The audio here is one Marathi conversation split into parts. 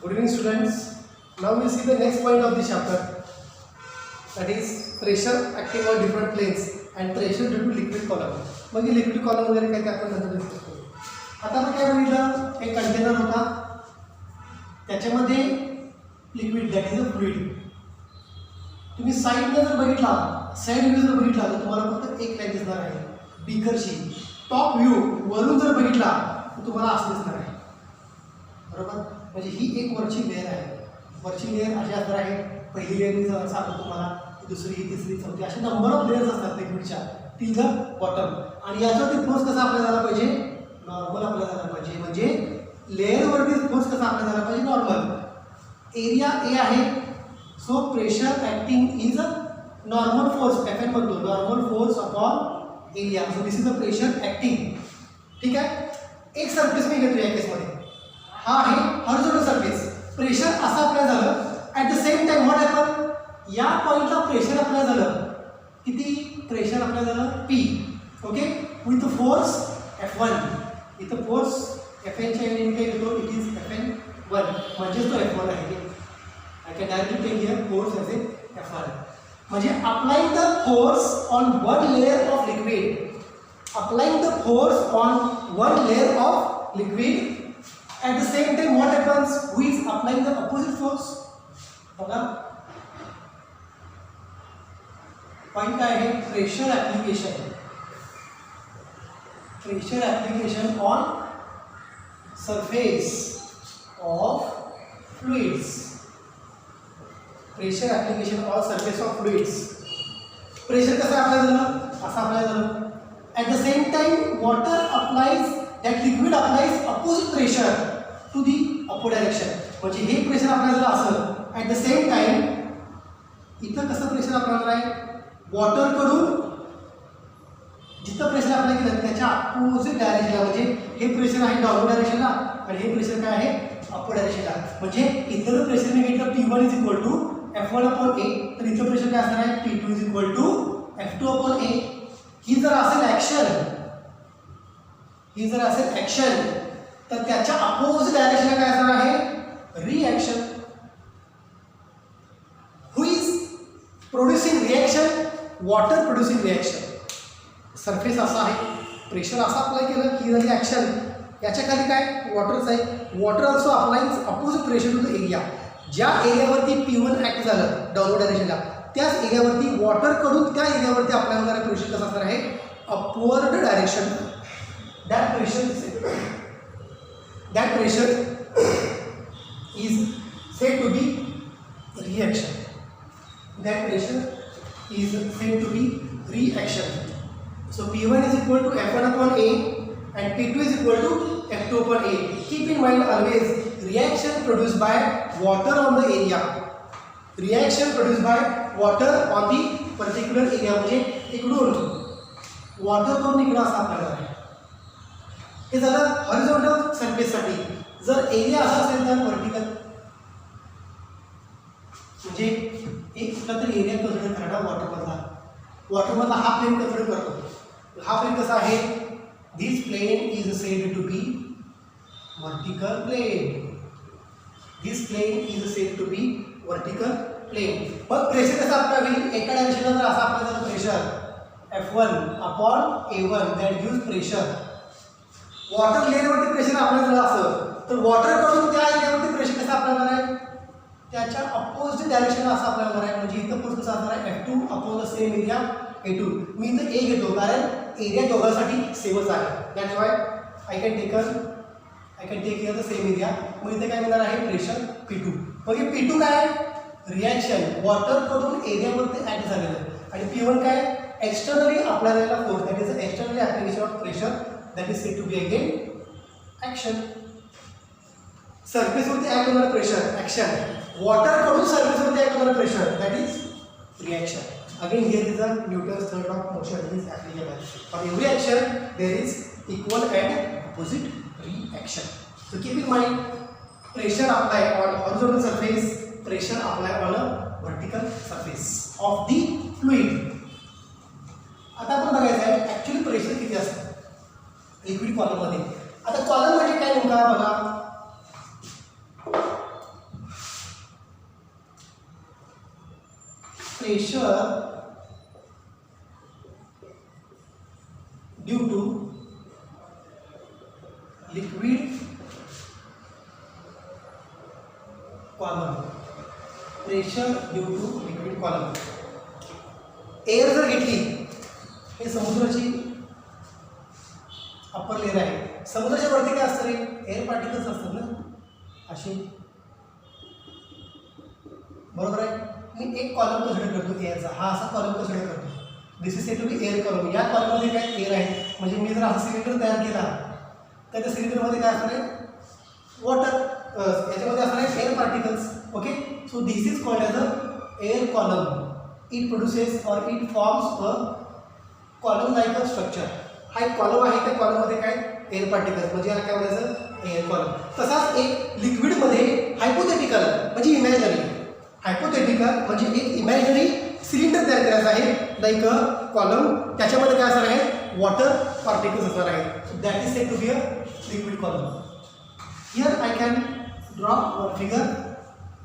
Good evening students. Now we see the next point of the chapter, that is pressure acting on different planes and pressure due to liquid column. मग लिक्विड कॉलम वगैरे काय ते आपण नंतर डिस्कस करू. आता आपण काय बघितलं, एक कंटेनर होता, त्याच्यामध्ये liquid that is a fluid. तुम्ही साईडने जर बघितला, साईड व्ह्यू जर बघितला तर तुम्हाला फक्त एक लाईन दिसणार आहे बीकरची. टॉप व्ह्यू वरून जर बघितला तर तुम्हाला असं दिसणार आहे. बरोबर, म्हणजे ही एक वरची लेअर आहे. वरची लेअर अशी असणार आहे. पहिली लेअर मी सांगतो तुम्हाला, दुसरी, तिसरी, चौथी असे नंबर ऑफ लेअर्स असतात लिक्विडच्या टिल द बॉटम. आणि याच्यावरती फोर्स कसा अप्लाय झाला पाहिजे? नॉर्मल अप्लाय झाला पाहिजे. म्हणजे लेअरवरती फोर्स कसा अप्लाय झाला पाहिजे? नॉर्मल. एरिया ए आहे, so pressure acting is a normal force, FN म्हणतो, normal force upon area. So this is a pressure acting. ठीक आहे. एक सरफेस मी घेतो या केसमध्ये, हा आहे हॉरिझॉन्टल सरफेस. प्रेशर असं अप्लाय झालं. At the same time what happen, या पॉईंटला प्रेशर अप्लाय झालं. किती प्रेशर अप्लाय झालं? P. Okay, with force F1. इथं फोर्स FN च्या ऐवजी काय घेतो? इट इज FN1, म्हणजेच तो F1 आहे. I can directly take here force as a F1. म्हणजे applying the force on one layer of liquid, applying the force on one layer of liquid, at the same time what happens, who is applying the opposite force? बघा पॉइंट काय आहे? Pressure application. Pressure application on surface of fluids. Pressure application on surface of fluids. Pressure कसं अप्लाय झालं? असं अप्लाय झालं. At the same time, water applies, that liquid applies opposite pressure to the upward direction. म्हणजे हे प्रेशर अप्लाय झालं असं. At the same time, इथं कसं प्रेशर अप्लाय होणार आहे? वॉटरकडून जिथं प्रेशर अप्लाय केलं त्याच्या अपोजिट डायरेक्शनला, म्हणजे हे प्रेशर आहे डाऊनवर्ड डायरेक्शनला आणि हे प्रेशर काय आहे? अपवर्ड डायरेक्शनला. म्हणजे इथं जर प्रेशर मी घेतलं P1 is equal to F1 upon A, तर इथं प्रेशर काय असणार आहे? P2 is equal to F2 upon A. ही जर असेल ॲक्शन, ही जर असेल ॲक्शन, तर त्याच्या अपोजिट डायरेक्शनला काय असणार आहे? Reaction. Who is producing reaction? Water producing reaction. Surface असा आहे, प्रेशर असा अप्लाय केलं की झाली ॲक्शन. याच्या खाली काय? वॉटरच आहे. Water also applying opposite pressure to the area. ज्या एरियावरती P1 ॲक्ट झालं डाऊनवर्ड डायरेक्शनला, त्याच एरियावरती वॉटरकडून त्या एरियावरती अप्लाय होणारा प्रेशर कसं असणार आहे? Upward direction. That pressure is said to be reaction. That pressure is said to be reaction. So P1 is equal to F1 upon A and P2 is equal to F2 upon A. Keep in mind always, reaction produced by water on the area. Reaction produced by water on the particular area. म्हणजे इकडून वॉटर करून इकडं असं आपल्याला आहे. हे झालं हॉरिझॉन्टल सरफेससाठी. जर एरिया असा असेल तर व्हर्टिकल, म्हणजे एक कुठला तरी एरिया कन्सिडर करा वॉटरमधला. वॉटरमधला हा प्लेन कन्सिडर करतो. हा प्लेन कसा आहे? This plane is said to be vertical plane. This plane is said to be vertical plane. मग प्रेशर कसं अप्लाय होईल? एका डायरेक्शनला जर असा अप्लाय झालं pressure F1 upon A1, that gives pressure. Water लेअरवरती प्रेशर अप्लाय झालं असं, तर वॉटरकडून त्या एरियावरती प्रेशर कसं अप्लाय होणार आहे? त्याच्या अपोजिट डायरेक्शनला असं अप्लाय होणार आहे. म्हणजे इथं फोर्स कसा असणार आहे? F2 upon the same area A2. मी इथं A घेतो कारण एरिया दोघांसाठी सेमच आहे. That's why I can take here the same area. मग इथे काय मिळणार आहे? Pressure P2. मग हे P2 काय? रिॲक्शन, वॉटरकडून एरियावरती ॲक्ट झालेलं. आणि P1 काय? एक्सटर्नली अप्लाय झालेला force, that is externally application of pressure, that is said to be again action. सरफेसवरती ॲक्ट होणारं प्रेशर ॲक्शन, वॉटरकडून सरफेसवरती ॲक्ट होणारं pressure that is reaction. Again here is the Newton's third law of motion is applicable. For every action there is equal and opposite reaction. So keep in mind, pressure apply on horizontal surface, pressure apply on a vertical surface of the fluid. आता आपण बघायचं आहे ॲक्च्युअली प्रेशर किती असतं लिक्विड कॉलममध्ये. आता कॉलम म्हणजे काय नेमका बघा. Pressure due to liquid column. Pressure due to liquid column. Air जर घेतली, हे समुद्राची अप्पर लेअर आहे. समुद्राच्या वरती काय असतं रे? एअर पार्टिकल्स असतात ना, अशी. बरोबर आहे. मी एक कॉलम कन्सिडर करतो एअरचा, हा असा कॉलम कन्सिडर करतो. This is said to be air column. या कॉलममध्ये काय एअर आहे, म्हणजे मी जर हा सिलेंडर तयार केला तर त्या सिलेंडरमध्ये काय असणार आहे? वॉटर. याच्यामध्ये असणार आहे air particles. Okay. So this is called as a air column. It produces or it forms a column like a structure. हा एक कॉलम आहे, त्या कॉलममध्ये काय एअर पार्टिकल्स, म्हणजे याला काय म्हणायचं? Air column. तसाच एक लिक्विडमध्ये हायपोथेटिकल म्हणजे इमॅजिनरी, हायपोथेटिकल म्हणजे एक इमॅजिनरी सिलेंडर तयार करायचं आहे लाईक अ कॉलम. त्याच्यामध्ये काय असणार आहे? वॉटर पार्टिकल्स असणार आहेत. So that is said to be a liquid column. Here I can draw one figure.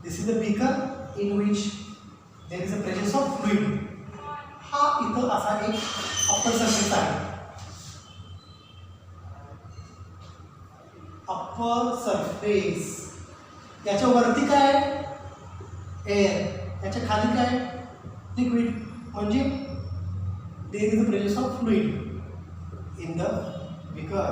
This is a beaker in which there is a presence of fluid. हा इथं असा एक अप्पर सरफेस आहे. Upper surface. याच्या वरती काय? एअर. याच्या खाली काय? लिक्विड. म्हणजे there is a presence of fluid in the beaker.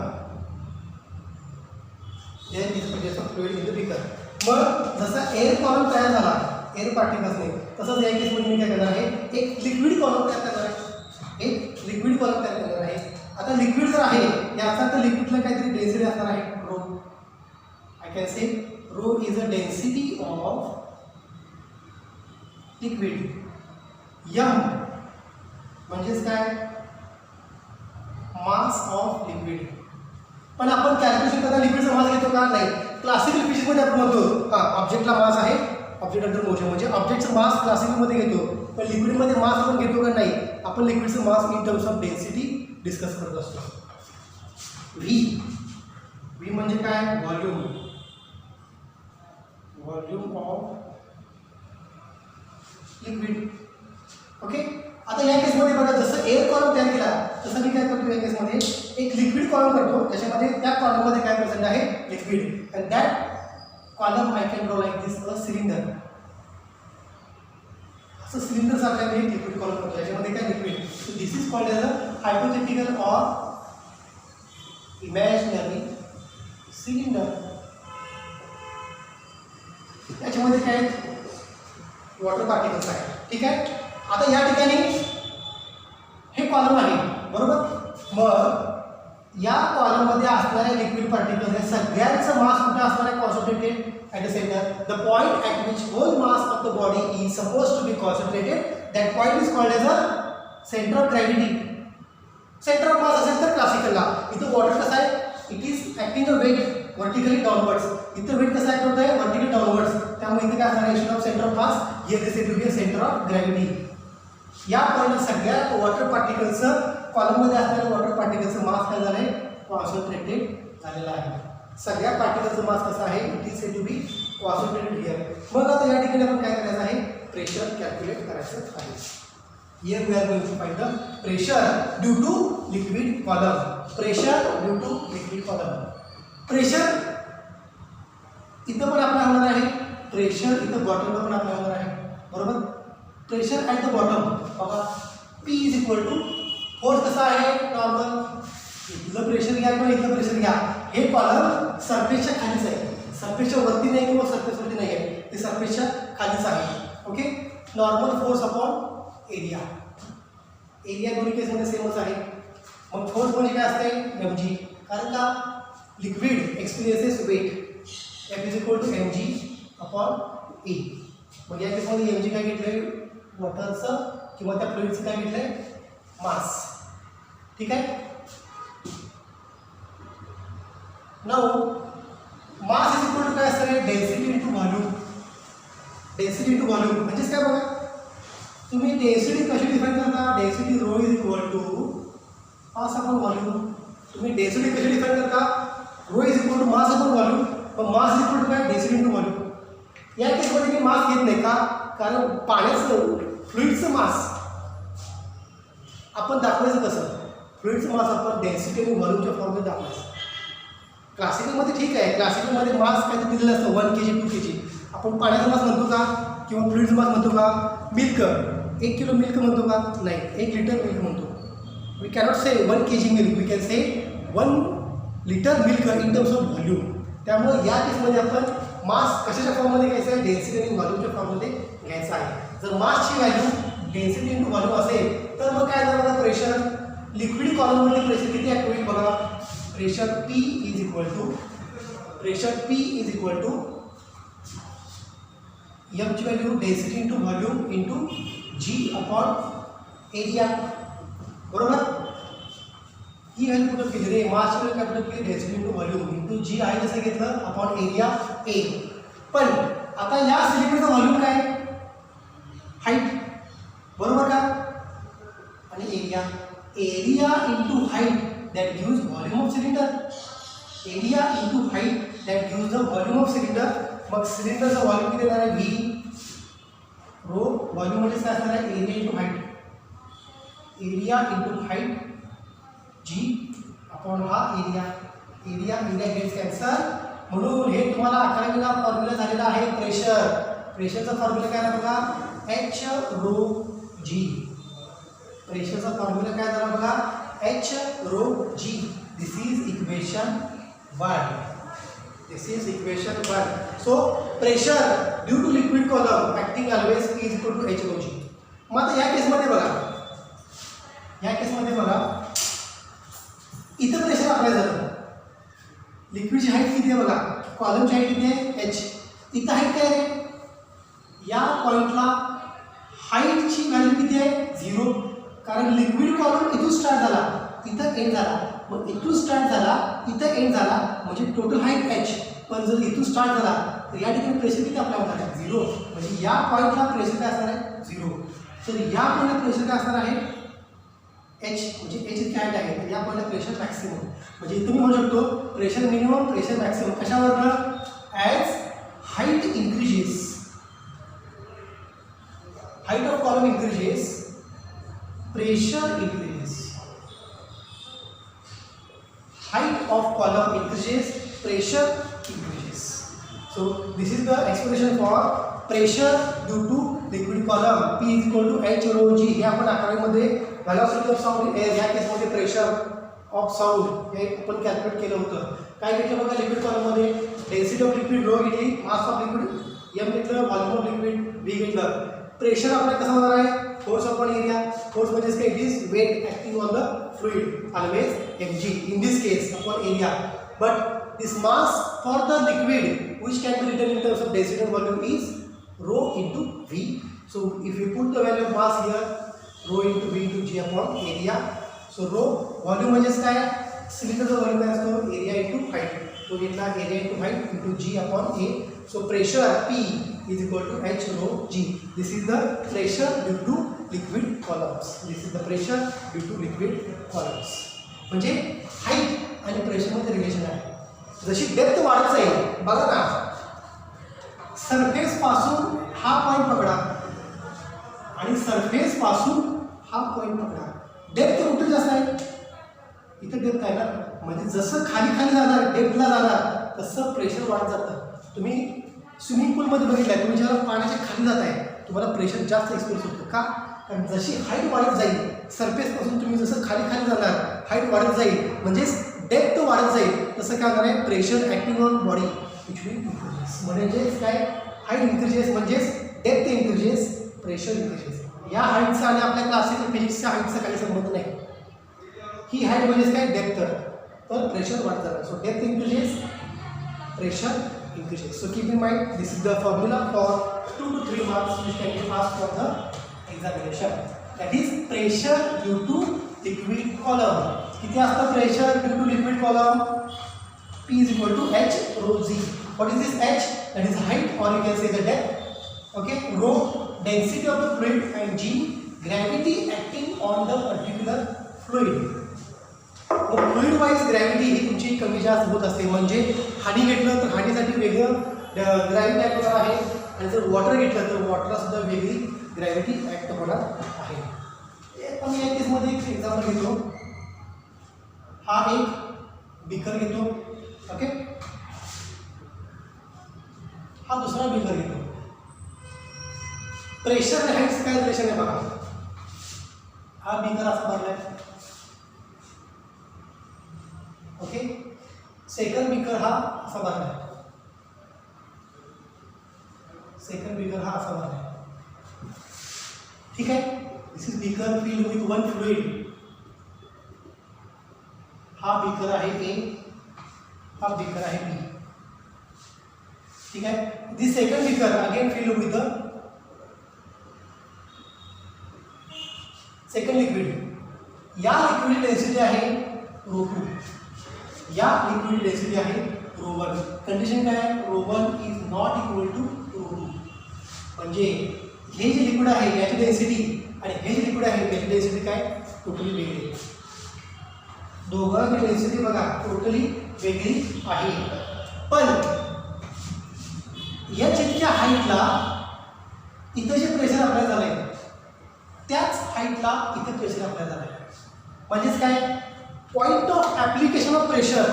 There is a presence of fluid in the beaker. मग जसा एअर कॉलम तयार झाला एअर पार्टिकल्सने, तसंच या केसमध्ये मी काय करणार आहे? एक लिक्विड कॉलम तयार करणार आहे. एक लिक्विड कॉलम तयार करणार आहे. आता लिक्विड जर आहे, याचा तर लिक्विडला काहीतरी डेन्सिटी असणार आहे. Rho. I can say rho is a density of liquid. M म्हणजेच काय? Mass of liquid. पण आपण कॅल्क्युलेशन करताना लिक्विडचा मास घेतो का? नाही. क्लासिकल फिजिक्समध्ये आपण म्हणतो हां ऑब्जेक्टला मास आहे, ऑब्जेक्ट अंडर मोशन, म्हणजे ऑब्जेक्टचं मास क्लासिकलमध्ये घेतो. पण लिक्विडमध्ये मास आपण घेतो का? नाही. आपण लिक्विडचं mass in terms of density discuss करत असतो. व्ही. व्ही म्हणजे काय? Volume. Volume of liquid. Okay. आता या केसमध्ये बघा, जसं एअर कॉलम तयार केला तसं मी काय करतो या केसमध्ये? एक लिक्विड कॉलम करतो. त्याच्यामध्ये त्या कॉलममध्ये काय प्रेझेंट आहे? Liquid. And that column I can draw like this a cylinder. असं सिलेंडर सारखं मी एक लिक्विड कॉलम करतो. याच्यामध्ये काय? Liquid. So this is called as a hypothetical or imaginary cylinder. याच्यामध्ये काय? वॉटर पार्टिकल्स आहे. ठीक आहे. आता या ठिकाणी हे कॉलम आहे. बरोबर. मग या कॉलममध्ये असणाऱ्या लिक्विड पार्टिकल्स हे सगळ्यांचं मास कुठे असणार आहे? Concentrated at the centre. The point at which whole mass of the body is suppose to be concentrated. That point is called as a centre of gravity. Centre of mass असेल तर क्लासिकलला. इथं वॉटर कसं आहे? It is acting a weight vertically downwards. इथं वेट कसं ॲक्ट होतं आहे? Vertically downwards. त्यामुळे इथं काय असणार? Action of centre of mass. Here this is to B centre of gravity. या पॉईंटला सगळ्या वॉटर पार्टिकल्सचं कॉलममध्ये असणाऱ्या वॉटर पार्टिकल्सचं मास काय झालं आहे? कॉन्सन्ट्रेटेड झालेलं आहे. सगळ्या पार्टिकलचं मास कसं आहे? It is said to be concentrated here. मग आता या ठिकाणी आपण काय करायचं आहे? प्रेशर कॅल्क्युलेट करायचं आहे. Here we are going to find the pressure due to liquid column. Pressure due to liquid column. Pressure इथं पण आपला होणार आहे. प्रेशर इथं बॉटमला पण आपला होणार आहे. बरोबर. प्रेशर ॲट द बॉटम बघा, P is equal to force कसा आहे? नॉर्मल. इथलं प्रेशर घ्या किंवा इथलं प्रेशर घ्या, हे कॉलम सरफेसच्या खालीच आहे. सरफेसच्या वरती नाही किंवा सरफेसवरती नाही आहे, ते सरफेसच्या खालीच आहे. Okay. Normal force upon area. Area दोन्ही केसमध्ये सेमच आहे. मग फोर्स म्हणजे काय असते? mg. कारण का? Liquid experiences weight. F is equal to mg upon A. मग या केसमध्ये mg काय घेतलं? वॉटरचं किंवा त्या फ्लुइडचं काय घेतलंय? मास. ठीक आहे. Now mass is equal to काय असतं? Density into volume. Density into volume म्हणजेच काय बघा, तुम्ही डेन्सिटी कशी डिफाइन करता? Density rho is equal to mass upon volume. तुम्ही डेन्सिटी कशी डिफाइन करता? Rho is equal to mass upon volume. पण मास इज इक्वल टू काय? Density into volume. या केसमध्ये मी मास घेत नाही का? कारण पाण्याचं फ्लुइडचं मास आपण दाखवायचं कसं? फ्लुइडचं मास आपण डेन्सिटी आणि व्हॉल्यूमच्या फॉर्ममध्ये दाखवायचं. क्लासिकलमध्ये ठीक आहे, क्लासिकलमध्ये मास काहीतरी दिलेलं असतं 1 kg 2 kg. आपण पाण्याचा मास म्हणतो का? किंवा फ्लुइडचा मास म्हणतो का? मिल्क 1 किलो मिल्क म्हणतो का? नाही, 1 लिटर मिल्क म्हणतो. We cannot say 1 kg milk, we can say 1 litre milk in terms of volume. त्यामुळे या केसमध्ये आपण मास कशाच्या फॉर्ममध्ये घ्यायचा आहे? डेन्सिटी आणि व्हॉल्यूमच्या फॉर्ममध्ये घ्यायचा आहे. जर मासची व्हॅल्यू डेन्सिटी इंटू व्हॉल्यूम असेल तर मग काय झालं? बघा, प्रेशर लिक्विड कॉलममध्ये प्रेशर किती ॲक्ट होईल? बघा, pressure P is equal to एमची value density into volume into G upon area. बरोबर? ही व्हॅल्यू कुठं केली रे? मासची व्हॅल्यू काय कुठं केली? Density into volume into G आहे कसं घेतलं? Upon area A. पण आता या सिलिंडरचा व्हॉल्यूम काय? हाईट. बरोबर का? आणि area into height that gives volume of cylinder. Area into height that gives the volume of cylinder. मग सिलेंडरचा व्हॉल्यूम किती येणार आहे? V row. व्हॉल्यूम म्हणजे काय असणार आहे? Area into height. Area into height G upon हा एरिया गेट्स कॅन्सल. म्हणून हे तुम्हाला 11वीला फॉर्म्युला झालेला आहे प्रेशरचा फॉर्म्युला काय आहे बघा? H rho G. प्रेशरचा फॉर्म्युला काय झाला बघा? H rho G. This is equation 1. So pressure due to liquid column acting always is equal to H rho G. मग आता या केसमध्ये बघा, इथं प्रेशर अप्लाय झालं. लिक्विडची हाईट किती आहे बघा? कॉलमची हाईट किती आहे? H. इथं हाईट काय आहे? या पॉइंटला हाईटची व्हॅल्यू किती आहे? 0. कारण लिक्विड कॉलम इथून स्टार्ट झाला, इथं एंड झाला. मग इथून स्टार्ट झाला, इथं एंड झाला, म्हणजे टोटल हाईट H. पण जर इथून स्टार्ट झाला तर या ठिकाणी प्रेशर किती अप्लाय होणार आहे? 0. म्हणजे या पॉईंटला प्रेशर काय असणार आहे? 0. तर या पॉईंटला प्रेशर काय असणार आहे? H. म्हणजे H इतकी हाईट आहे, तर या पॉईंटला प्रेशर मॅक्सिमम. म्हणजे इथं मी म्हणू शकतो प्रेशर मिनिमम, प्रेशर मॅक्सिमम. कशावरनं? As height increases, height of column increases, pressure increases. Height of column increases, pressure increases. So this is the expression for pressure due to liquid column. P is equal to H rho G. हे आपण 11वीमध्ये velocity of sound air या केसमध्ये pressure of sound हे आपण कॅल्क्युलेट केलं होतं. काय घेतलं बघा? लिक्विड कॉलममध्ये डेन्सिटी ऑफ लिक्विड रो घेतली, मास ऑफ लिक्विड M घेतलं, व्हॉल्यूम ऑफ लिक्विड V घेतलं. प्रेशर आपल्याला कसं होणार आहे? Force upon area. फोर्स म्हणजे काय? It is weight acting on the fluid, always mg in this case upon area. But this mass for the liquid which can be written in terms of density and volume is rho into V. So if you put the value of mass here, rho into V into G upon area. So rho volume म्हणजेच काय? सिलिंडरचा व्हॉल्यूम काय असतो? Area into height. तो घेतला area into height into G upon A. So pressure P is equal to H rho G. This is the pressure due to liquid columns. This is the pressure due to liquid columns. म्हणजे हाईट आणि प्रेशरमध्ये रिलेशन आहे. जशी डेप्थ वाढत जाईल बघा ना, सरफेस पासून हा पॉईंट पकडा आणि सरफेस पासून हा पॉईंट पकडा. डेप्थ कुठे जास्त आहे? इथे डेप्थ आहे ना. म्हणजे जसं खाली जाणार, डेप्थला जाणार, तसं प्रेशर वाढत जातं. तुम्ही स्विमिंग पूलमध्ये बघितलं आहे, तुम्ही जेव्हा पाण्याच्या खाली जात आहे तुम्हाला प्रेशर जास्त एक्सपिरियन्स होतं. का? कारण जशी हाईट वाढत जाईल, सरफेसपासून तुम्ही जसं खाली जाणार, हाईट वाढत जाईल, म्हणजेच डेप्थ वाढत जाईल, तसं काय होणार आहे? Pressure acting on body which will increases. म्हणजेच काय? हाईट इन्क्रीजेस म्हणजेच डेप्थ इन्क्रीजेस, प्रेशर इन्क्रीजेस. या हाईटचा आणि आपल्या क्लासिकल फिजिक्सच्या हाईटचा काही संबंध नाही. ही हाईट म्हणजेच काय? डेप्थ. तर प्रेशर वाढत जाणार. So depth increases, pressure increases. So keep in mind, this is the formula for 2 to 3 marks which can be asked for the examination. That is pressure due to liquid column. किती असतं pressure due to liquid column? P is equal to H rho G. What is this H? That is height, or you can say the depth. Okay. Rho density of the fluid and G gravity acting on the particular fluid. Fluid wise gravity ही तुमची कमी जास्त होत असते. म्हणजे हानी घेतलं तर हानीसाठी वेगळं ग्रॅव्हिटी ॲक्ट होणार आहे, आणि जर वॉटर घेतलं तर वॉटरला सुद्धा वेगळी ग्रॅव्हिटी ॲक्ट होणार आहे. पण या केसमध्ये एक एक्झाम्पल घेतो. हा एक बीकर घेतो, ओके. हा दुसरा बीकर घेतो. प्रेशर आणि हाईट्स काय रिलेशन आहे बघा. हा बीकर असा भरलाय, ओके. सेकंड बीकर हा असा भरलाय, सेकंड बीकर हा असा भरलाय, ठीक आहे. This is beaker filled with one fluid. हा बीकर आहे ए, हा बीकर आहे बी, ठीक आहे. This second beaker again filled with the second liquid. या लिक्विड डेन्सिटी आहे ρ2, या लिक्विड डेन्सिटी आहे ρ1. कंडिशन काय आहे, ρ1 इज नॉट इक्वल टू ρ2. म्हणजे हे जे लिक्विड आहे याची डेन्सिटी आणि हे जे लिक्विड आहे याची डेन्सिटी काय, टोटली वेगळी. दोघांची डेन्सिटी बघा टोटली वेगळी आहे. पण या जितक्या हाईटला इथं जे प्रेशर अप्लाय झालंय त्याच हाईटला इथे प्रेशर अप्लाय झालंय. म्हणजेच काय, point of application of pressure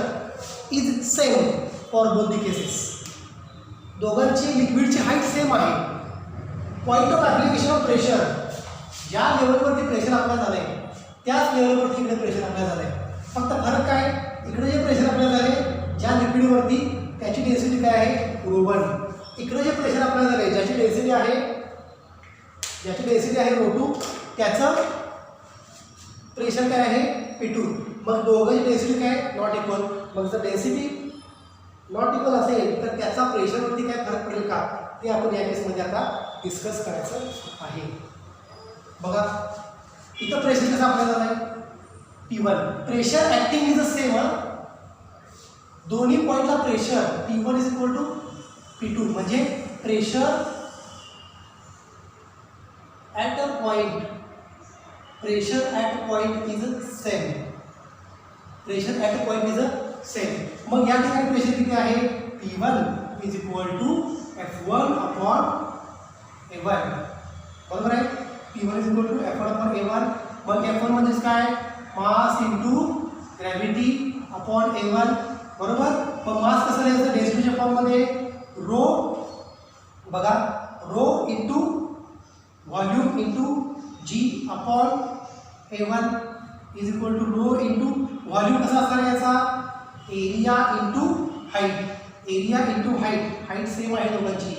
is same for both the cases. दोघांची लिक्विडची हाईट सेम आहे. Point of application of pressure, ज्या लेवलवरती प्रेशर अप्लाय झालंय त्याच लेवलवरती इकडे प्रेशर अप्लाय झालंय. फक्त फरक काय, इकडे जे प्रेशर अप्लाय झाले ज्या लिक्विडवरती त्याची डेन्सिटी काय आहे ρ1. इकडे जे प्रेशर अप्लाय झाले ज्याची डेन्सिटी आहे ρ2, त्याचं प्रेशर काय आहे P2. मग दोघांची डेन्सिटी काय नॉट इक्वल. मग जर डेन्सिटी नॉट इक्वल असेल तर त्याचा प्रेशरवरती काय फरक पडेल का ते आपण या केसमध्ये आता डिस्कस करायचं आहे. बघा इथं प्रेशर कसं अप्लाय झालं आहे P1. Pressure acting is the same. दोन्ही पॉईंटला pressure P1 is equal to P2. म्हणजे pressure at a point, pressure at a point is same. Pressure at a point is same. मग या ठिकाणी प्रेशर किती आहे, P1 is equal to F1 upon A1. बरोबर आहे. P1 is equal to F1 upon A1. मग F1 म्हणजेच काय, mass into gravity upon A1. बरोबर. मग मास कसं लिहायचं डेन्सिटीच्या फॉर्ममध्ये, रो बघा rho into volume into g upon A1 is equal to rho into volume कसा असणार याचा, area into height. Area into height, height same आहे दोघांची,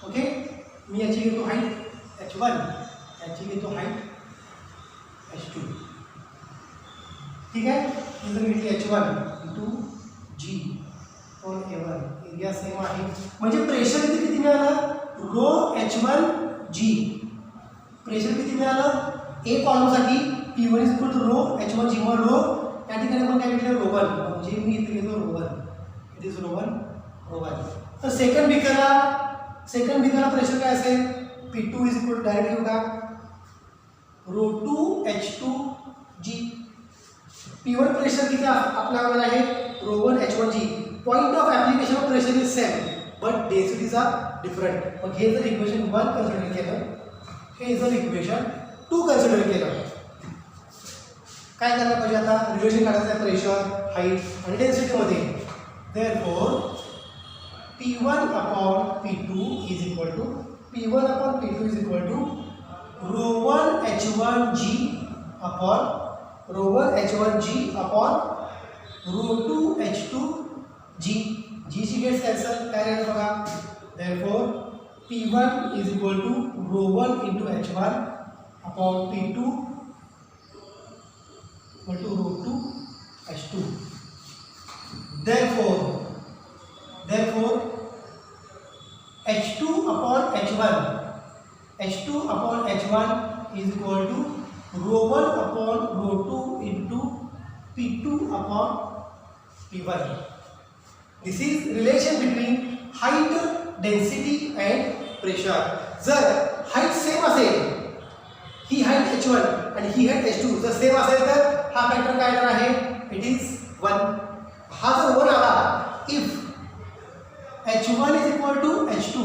ओके. मी याची घेतो हाईट H1, याची घेतो हाईट H2, ठीक आहे. ही जर घेतली H1 इंटू जी और A1, एरिया सेम आहे. म्हणजे प्रेशर इथे किती मिळालं, रो H1 G. प्रेशर किती मिळालं ए कॉलमसाठी P1 is equal to rho H1 G. मग रो त्या ठिकाणी आपण काय घेतलं ρ1, म्हणजे मी इथे घेतो ρ1, इट इज ρ1. तर सेकंड बिकरला प्रेशर काय असेल, P2 is equal to direct घेऊ का ρ2 H2 G. P1 प्रेशर किती आपल्याकडे आहे ρ1 H1 G. Point of application of pressure is same but densities are different. मग हे जर इक्वेशन 1 कन्सिडर केलं, हे जर इक्वेशन 2 कन्सिडर केलं, काय करायला पाहिजे आता, रिलेशन काढायचं आहे प्रेशर, हाईट आणि डेन्सिटीमध्ये. Therefore P1 upon P2 is equal to ρ1 H1 G upon ρ2 H2 G. G ची गेट्स कॅन्सल, काय राहिलं बघा. Therefore P1 is equal to ρ1 into H1 upon P2 equal to ρ2 H2. Therefore H2 upon H1 is equal to ρ1 upon ρ2 into P2 upon P1. This is relation between height, density and pressure. जर height same असेल, ही height H1 आणि ही height H2 जर सेम असेल तर हा फॅक्टर काय येणार आहे, इट इज 1. हा जर 1 आला, if H1 is equal to H2,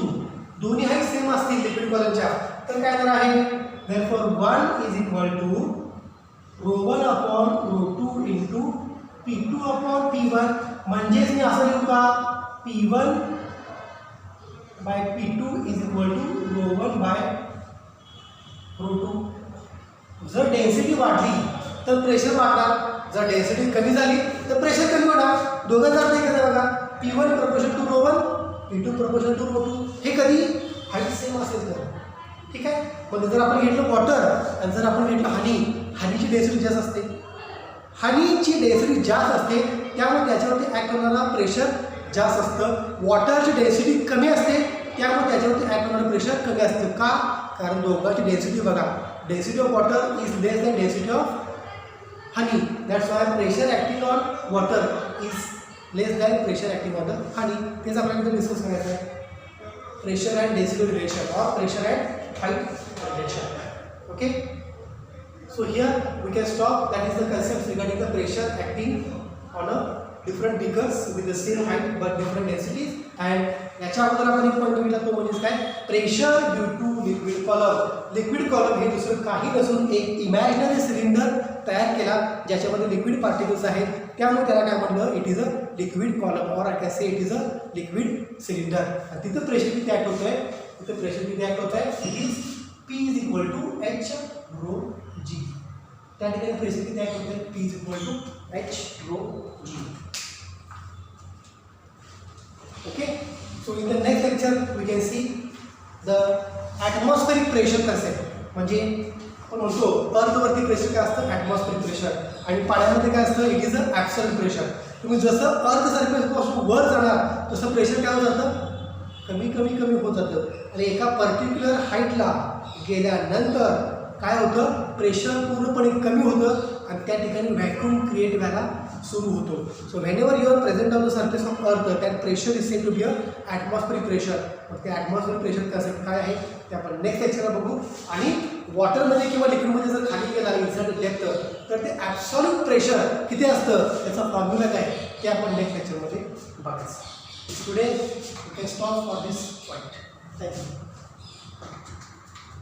दोन्ही हाईट सेम असतील लिक्विड कॉलमच्या तर काय येणार आहे therefore 1 is equal to ρ1 upon ρ2 into P2 upon P1 म्हणजेच मी असं लिहू का P1 by P2 is equal to ρ1 by ρ2. जर डेन्सिटी वाढली तर प्रेशर वाढणार, जर डेन्सिटी कमी झाली तर प्रेशर कमी होणार. दोघांचा अर्थ एकच आहे बघा. P1 proportion to ρ1, P2 proportion to ρ2. हे कधी हाईट सेम असेल तर ठीक आहे. मग जर आपण घेतलं वॉटर आणि जर आपण घेतलं हनीची डेन्सिटी जास्त असते, हनीची डेन्सिटी जास्त असते त्यामुळे त्याच्यावरती ॲक्ट करणारा प्रेशर जास्त असतं. वॉटरची डेन्सिटी कमी असते त्यामुळे त्याच्यावरती ॲक्ट करणारं प्रेशर कमी असतं. का? कारण दोघांची डेन्सिटी बघा, density of water is less than density of honey. That's why pressure acting on water is less than pressure acting on the honey. तेच आपल्याला इथे डिस्कस करायचं आहे. प्रेशर अँड डेन्सिटी रिलेशन और pressure and height relation. Okay, so here we can stop. That is the concept regarding the pressure acting on a different beakers with the same height but different densities. And याच्या अगोदर आपण एक पॉईंट बघितला तो म्हणजे काय pressure due to liquid column. Liquid column हे दुसरं काही नसून एक इमॅजिनरी सिलेंडर तयार केला ज्याच्यामध्ये लिक्विड पार्टिकल्स आहेत त्यामुळे त्याला काय म्हटलं it is a liquid column or I can say it is a liquid cylinder. आणि तिथं प्रेशर किती ॲक्ट होतं आहे, तिथं प्रेशर किती ॲक्ट होत आहे it is P is equal to H rho G. त्या ठिकाणी प्रेशर किती ॲक्ट होतं आहे P is equal to H rho G. Okay, so in the next lecture we can see the atmospheric pressure concept. म्हणजे आपण म्हणतो अर्थवरती प्रेशर काय असतं ॲटमॉस्फेरिक प्रेशर आणि पाण्यामध्ये काय असतं it is a absolute pressure. तुम्ही जसं अर्थ सरफेसपासून वर जाणार तसं प्रेशर काय होत जातं कमी कमी कमी होत जातं आणि एका पर्टिक्युलर हाईटला गेल्यानंतर काय होतं प्रेशर पूर्णपणे कमी होतं आणि त्या ठिकाणी व्हॅक्यूम क्रिएट व्हायला सुरू होतो. So whenever you are present on the surface of earth that pressure is said to be a atmospheric pressure. मग ते ॲटमॉस्फेरिक प्रेशर कन्सेप्ट काय आहे ते आपण नेक्स्ट लेक्चरला बघू. आणि वॉटरमध्ये किंवा लिक्विडमध्ये जर खाली गेला इन्सर्ट डेप्थ तर ते ॲब्सॉल्यूट प्रेशर किती असतं त्याचा फॉर्म्युला काय ते आपण नेक्स्ट लेक्चरमध्ये बघायचं. Today you can stop for this point. Thank you.